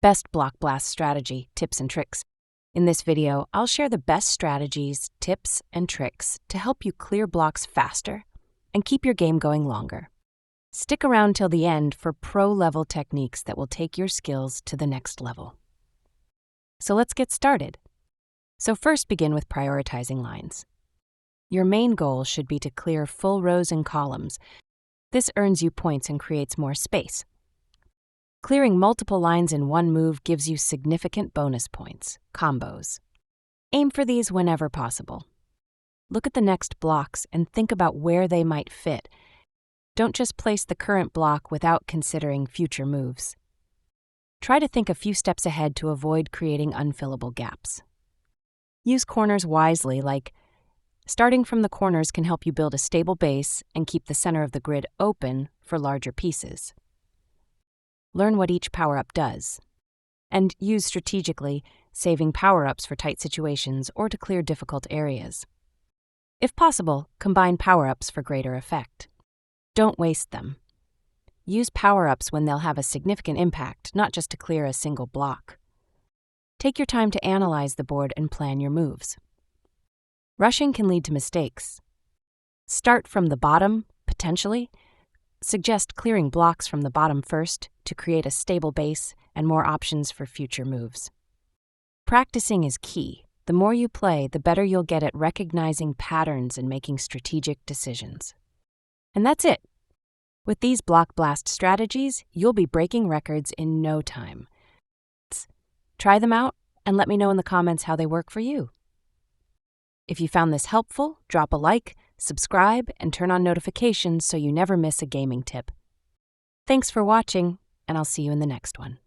Best block blast strategy, tips and tricks. In this video, I'll share the best strategies, tips, and tricks to help you clear blocks faster and keep your game going longer. Stick around till the end for pro-level techniques that will take your skills to the next level. So let's get started. So first, begin with prioritizing lines. Your main goal should be to clear full rows and columns. This earns you points and creates more space. Clearing multiple lines in one move gives you significant bonus points, combos. Aim for these whenever possible. Look at the next blocks and think about where they might fit. Don't just place the current block without considering future moves. Try to think a few steps ahead to avoid creating unfillable gaps. Use corners wisely, like starting from the corners can help you build a stable base and keep the center of the grid open for larger pieces. Learn what each power-up does, and use strategically, saving power-ups for tight situations or to clear difficult areas. If possible, combine power-ups for greater effect. Don't waste them. Use power-ups when they'll have a significant impact, not just to clear a single block. Take your time to analyze the board and plan your moves. Rushing can lead to mistakes. Start from the bottom, potentially. Suggest clearing blocks from the bottom first to create a stable base and more options for future moves. Practicing is key. The more you play, the better you'll get at recognizing patterns and making strategic decisions. And that's it. With these block blast strategies, you'll be breaking records in no time. Try them out and let me know in the comments how they work for you. If you found this helpful, drop a like, subscribe, and turn on notifications so you never miss a gaming tip. Thanks for watching, and I'll see you in the next one.